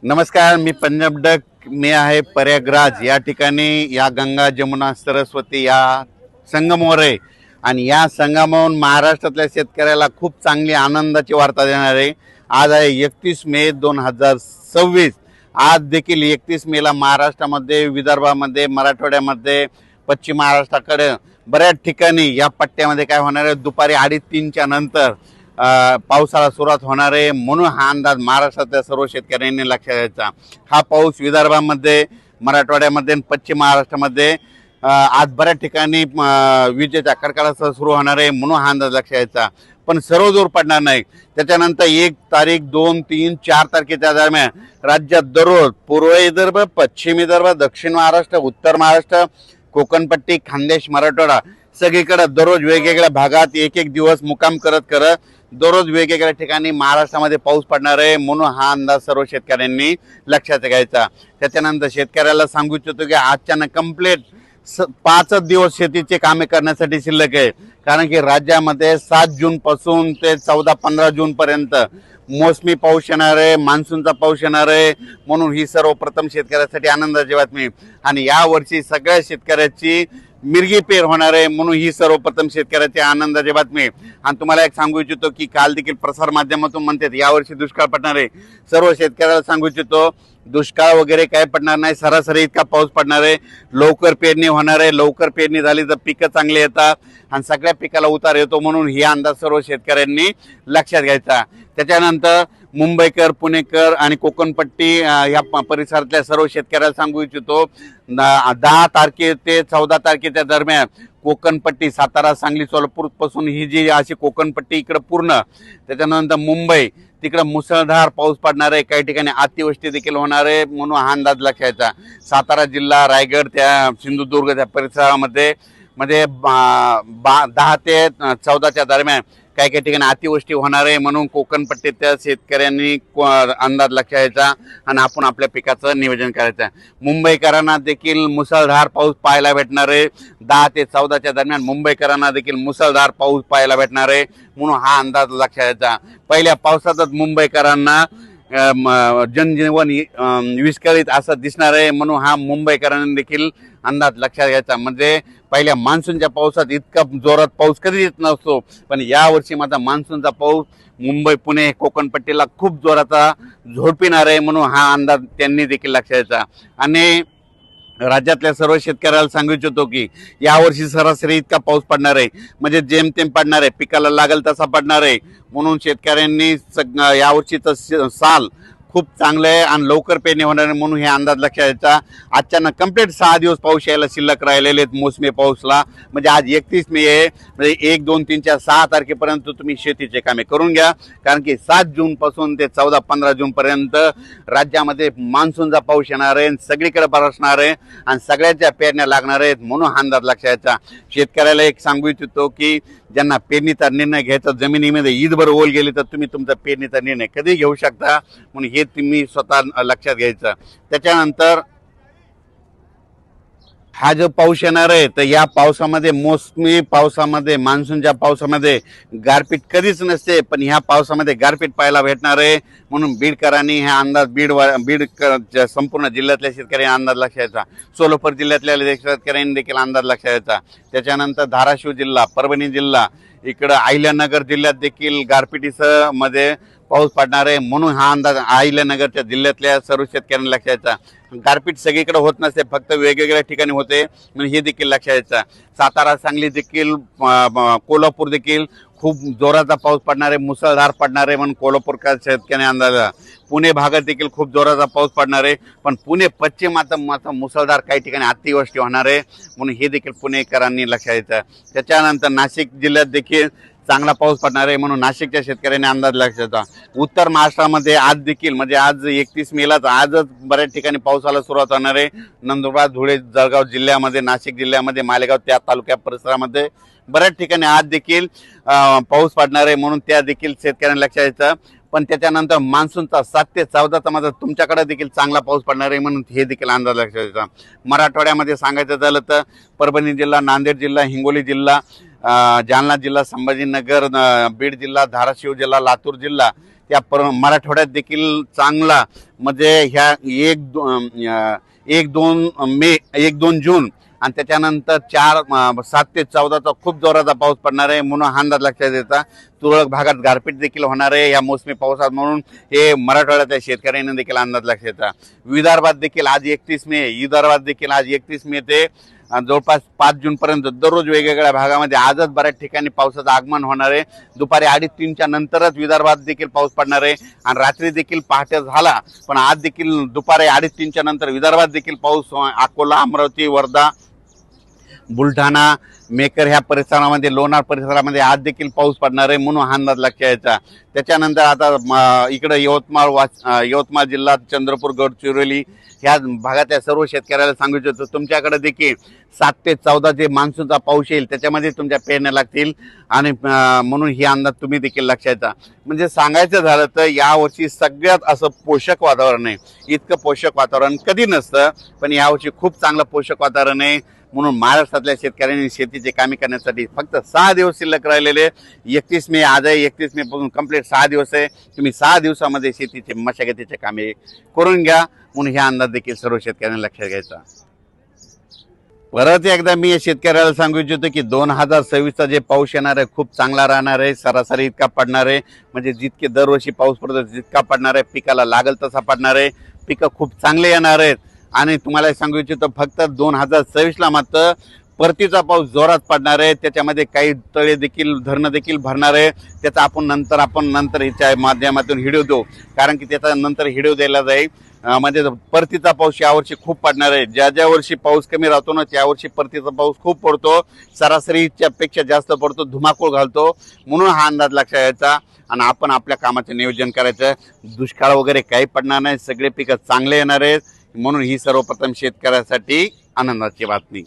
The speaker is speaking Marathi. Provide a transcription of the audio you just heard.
नमस्कार, मी पंजाब डक. मी आहे प्रयागराज या ठिकाणी. या गंगा जमुना सरस्वती या संगमावर आहे आणि या संगमावरून महाराष्ट्रातल्या शेतकऱ्याला खूप चांगली आनंदाची वार्ता देणार आहे. आज आहे 31 मे 2026. आज देखील 31 मेला महाराष्ट्रामध्ये, विदर्भामध्ये, मराठवाड्यामध्ये, पश्चिम महाराष्ट्राकडे बऱ्याच ठिकाणी या पट्ट्यामध्ये काय होणार आहे, दुपारी 2:30-3च्या नंतर पावसाला सुरुवात होणार आहे. म्हणून हा अंदाज महाराष्ट्रातल्या सर्व शेतकऱ्यांनी लक्षात घ्यायचा. हा पाऊस विदर्भामध्ये, मराठवाड्यामध्ये आणि पश्चिम महाराष्ट्रामध्ये आज बऱ्याच ठिकाणी विजेच्या कडकडाटासह सुरू होणार आहे. म्हणून हा अंदाज लक्षात घ्यायचा. पण सर्व जोर पडणार नाही. त्याच्यानंतर 1 तारीख, 2, 3, 4 तारखेच्या दरम्यान राज्यात दररोज पूर्व विदर्भ, पश्चिम विदर्भ, दक्षिण महाराष्ट्र, उत्तर महाराष्ट्र, कोकणपट्टी, खानदेश, मराठवाडा सगळीकडे दररोज वेगवेगळ्या भागात एक एक दिवस मुक्काम करत करत दररोज वेगवेगळ््या ठिकाणी महाराष्ट्रामध्ये पाऊस पडणार आहे. म्हणून हा अंदाज सर्व शेतकऱ्यांनी लक्षात घ्यायचा. त्याच्यानंतर शेतकऱ्याला सांगू इच्छितो की आजच्यानं कंप्लीट 5 दिवस शेतीचे कामे करण्यासाठी शिल्लक आहे. कारण की राज्यामध्ये 7 जून पासून ते 14-15 जून पर्यंत मोसमी पाऊस येणार आहे, मान्सूनचा पाऊस येणार आहे. म्हणून ही सर्वप्रथम शेतकऱ्यासाठी आनंदाची बातमी. आणि यावर्षी सगळ्या शेतकऱ्याची मिरगी पेर होणार आहे. म्हणून ही सर्वप्रथम शेतकऱ्याची आनंदाची बातमी. आणि तुम्हाला एक सांगू इच्छितो की काल देखील प्रसार माध्यमातून म्हणतात यावर्षी दुष्काळ पडणार आहे. सर्व शेतकऱ्याला सांगू इच्छितो दुष्काळ वगैरे काय पडणार नाही. सरासरी इतका पाऊस पडणार आहे. लवकर पेरणी होणार आहे. लवकर पेरणी झाली तर पिकं चांगली येतात आणि सगळ्या पिकाला उतार येतो. म्हणून ही अंदाज सर्व शेतकऱ्यांनी लक्षात घ्यायचा. त्याच्यानंतर मुंबईकर, पुणेकर आणि कोकणपट्टी या परिसरातल्या सर्व शेतकऱ्याला सांगू इच्छितो 10 तारखे ते 14 तारखेच्या दरम्यान कोकणपट्टी, सातारा, सांगली, सोलापूर पासून ही जी अशी कोकणपट्टी इकडे पूर्ण, त्याच्यानंतर मुंबई तिकडे मुसळधार पाऊस पडणार आहे. काही ठिकाणी अतिवृष्टी देखील होणार आहे. म्हणून हा अंदाज लक्षात घ्यायचा. सातारा जिल्हा, रायगड, त्या सिंधुदुर्ग त्या परिसरामध्ये 10 ते 14च्या दरम्यान काही काही ठिकाणी अतिवृष्टी होणार आहे. म्हणून कोकणपट्टीच्या शेतकऱ्यांनी अंदाज लक्षात घ्यायचा आणि आपण आपल्या पिकाचं नियोजन करायचं. मुंबईकरांना देखील मुसळधार पाऊस पाहायला भेटणार आहे. 10 ते 14च्या दरम्यान मुंबईकरांना देखील मुसळधार पाऊस पाहायला भेटणार आहे. म्हणून हा अंदाज लक्षात घ्यायचा. पहिल्या पावसातच मुंबईकरांना जनजीवन विस्कळीत असं दिसणार आहे. म्हणून हा मुंबईकरांनी देखील अंदाज लक्षात घ्यायचा. म्हणजे पहिल्या मान्सूनच्या पावसात इतका जोरात पाऊस कधी येत नसतो, पण यावर्षी माझा मान्सूनचा पाऊस मुंबई, पुणे, कोकणपट्टीला खूप जोराचा झोडपिणार आहे. म्हणून हा अंदाज त्यांनी देखील लक्षात घ्यायचा. आणि राज्यातल्या सर्व शेतकऱ्याला सांगू इच्छितो की यावर्षी सरासरी इतका पाऊस पडणार आहे. म्हणजे जेमतेम पडणार आहे, पिकाला लागेल तसा पडणार आहे. म्हणून शेतकऱ्यांनी यावर्षीचं साल खूप चांगलं आहे आणि लवकर पेरणी होणार आहे. म्हणून हे अंदाज लक्षात घ्यायचा. आजच्यानं कंप्लीट 6 दिवस पाऊस यायला शिल्लक राहिलेले आहेत मोसमी पाऊसला. म्हणजे आज 31 मे आहे. म्हणजे 1, 2, 3, 6 तारखेपर्यंत तुम्ही शेतीचे कामे करून घ्या. कारण की 7 जून पासून ते 14-15 जून पर्यंत राज्यामध्ये मान्सूनचा पाऊस येणार आहे, सगळीकडे बरसणार आहे आणि सगळ्याच्या पेरण्या लागणार आहेत. म्हणून हा अंदाज लक्षात घ्यायचा. शेतकऱ्याला एक सांगू इच्छितो की ज्यांना पेरणीचा निर्णय घ्यायचा, जमिनीमध्ये ईदभर ओल गेली तर तुम्ही तुमचा पेरणीचा निर्णय कधी घेऊ शकता. म्हणून हे तुम्ही स्वतः लक्षात घ्यायचं. त्याच्यानंतर हा जो पाऊस येणार आहे तर या पावसामध्ये, मोसमी पावसामध्ये, मान्सूनच्या पावसामध्ये गारपीट कधीच नसते, पण ह्या पावसामध्ये गारपीट पाहायला भेटणार आहे. म्हणून बीडकरांनी हा अंदाज, बीड संपूर्ण जिल्ह्यातल्या शेतकऱ्यांनी अंदाज लक्षात घ्यायचा. सोलापूर जिल्ह्यातल्या शेतकऱ्यांनी देखील अंदाज लक्षात घ्यायचा. त्याच्यानंतर धाराशिव जिल्हा, परभणी जिल्हा, इकडं अहिल्यानगर जिल्ह्यात देखील गारपिटीसह मध्ये पाऊस पडणार आहे. म्हणून हा अंदाज अहिल्यानगरच्या जिल्ह्यातल्या सर्व शेतकऱ्यांनी लक्षात घ्यायचा. गारपीट सगळीकडे होत नसते, फक्त वेगवेगळ्या ठिकाणी होते. म्हणून हे देखील लक्षात घ्यायचं. सातारा, सांगली देखील, कोल्हापूर देखील खूप जोराचा पाऊस पडणार आहे, मुसळधार पडणार आहे. म्हणून कोल्हापूरच्या शेतकऱ्यांनी अंदाज. पुणे भागात देखील खूप जोराचा पाऊस पडणार आहे. पण पुणे पश्चिमात मुसळधार काही ठिकाणी अतिवृष्टी होणार आहे. म्हणून हे देखील पुणेकरांनी लक्षात घ्यायचं. त्याच्यानंतर नाशिक जिल्ह्यात देखील चांगला पाऊस पडणार आहे. म्हणून नाशिकच्या शेतकऱ्यांनी अंदाज लक्षात घ्यायचा. उत्तर महाराष्ट्रामध्ये आज देखील, म्हणजे आज 31 मेलाच आजच बऱ्याच ठिकाणी पावसाला सुरुवात होणार आहे. नंदुरबार, धुळे, जळगाव जिल्ह्यामध्ये, नाशिक जिल्ह्यामध्ये, मालेगाव त्या तालुक्या परिसरामध्ये बऱ्याच ठिकाणी आज देखील पाऊस पडणार आहे. म्हणून त्या देखील शेतकऱ्यांनी लक्षात घ्यायचं. पण त्याच्यानंतर मान्सूनचा 7 ते 14चा माझा तुमच्याकडे देखील चांगला पाऊस पडणार आहे. म्हणून हे देखील अंदाज लक्षात घ्यायचा. मराठवाड्यामध्ये सांगायचं झालं तर परभणी जिल्हा, नांदेड जिल्हा, हिंगोली जिल्हा, जालना जिल्हा, संभाजीनगर, बीड जिल्हा, धाराशिव जिल्हा, लातूर जिल्हा, त्या मराठवाड्यात देखील चांगला म्हणजे ह्या 1-2 जून आणि त्याच्यानंतर 7 ते 14चा खूप जोराचा पाऊस पडणार आहे म्हणून हा अंदाज लक्षात येता. तुरळक भागात गारपीट देखील होणार आहे या मोसमी पावसात म्हणून हे मराठवाड्यातल्या शेतकऱ्यांना देखील अंदाज लक्षात येता. विदर्भात देखील आज 31 मे ते जवळपास 5 जून पर्यंत दररोज वेगवेगळ्या भागामध्ये आजच बऱ्याच ठिकाणी पावसाचं आगमन होणार आहे. दुपारी 2:30-3च्या नंतरच विदर्भात देखील पाऊस पडणार आहे आणि रात्री देखील पहाटे झाला पण आज देखील दुपारी 2:30-3च्या नंतर विदर्भात देखील पाऊस अकोला, अमरावती, वर्धा, बुलढाणा, मेकर ह्या परिसरामध्ये, लोणार परिसरामध्ये आज देखील पाऊस पडणार आहे म्हणून हा अंदाज लक्षात यायचा. त्याच्यानंतर आता इकडे यवतमाळ जिल्हा, चंद्रपूर, गडचिरोली ह्या भागातल्या सर्व शेतकऱ्याला सांगू इच्छितो तुमच्याकडे देखील 7 ते 14 जे मान्सूनचा पाऊस येईल त्याच्यामध्ये तुमच्या पेरण्या लागतील आणि म्हणून ही अंदाज तुम्ही देखील लक्षात येता. म्हणजे सांगायचं झालं तर यावर्षी सगळ्यात असं पोषक वातावरण आहे. इतकं पोषक वातावरण कधी नसतं पण यावर्षी खूप चांगलं पोषक वातावरण आहे म्हणून महाराष्ट्रातल्या शेतकऱ्यांनी शेतीचे कामे करण्यासाठी फक्त 6 दिवस शिल्लक राहिलेले. 31 मे आज आहे, 31 मे पासून कंप्लीट 6 दिवस आहे. तुम्ही 6 दिवसामध्ये शेतीचे मशागतीचे कामे करून घ्या म्हणून ह्या अंदाज देखील सर्व शेतकऱ्यांनी लक्षात घ्यायचा. परत एकदा मी शेतकऱ्याला सांगू इच्छितो की 2026चा जे पाऊस येणार आहे खूप चांगला राहणार आहे. सरासरी इतका पडणार आहे म्हणजे जितके दरवर्षी पाऊस पडतो जितका पडणार आहे पिकाला लागल तसा पडणार आहे. पिकं खूप चांगले येणार आहेत आणि तुम्हाला सांगू इच्छितो फक्त 2026ला मात्र परतीचा पाऊस जोरात पडणार आहे. त्याच्यामध्ये काही तळे देखील धरणं देखील भरणार आहे. त्याचा आपण नंतर ह्याच्या माध्यमातून व्हिडिओ देऊ कारण की त्याचा नंतर व्हिडिओ द्यायला जाईल. म्हणजे परतीचा पाऊस यावर्षी खूप पडणार आहे. ज्या वर्षी पाऊस कमी राहतो ना त्यावर्षी परतीचा पाऊस खूप पडतो, सरासरीच्या पेक्षा जास्त पडतो, धुमाकूळ घालतो म्हणून हा अंदाज लक्षात यायचा आणि आपण आपल्या कामाचं नियोजन करायचं. दुष्काळ वगैरे काही पडणार नाही, सगळे पिकं चांगले येणार आहेत म्हणून ही सर्वप्रथम शेतकऱ्यासाठी आनंदाची बातमी.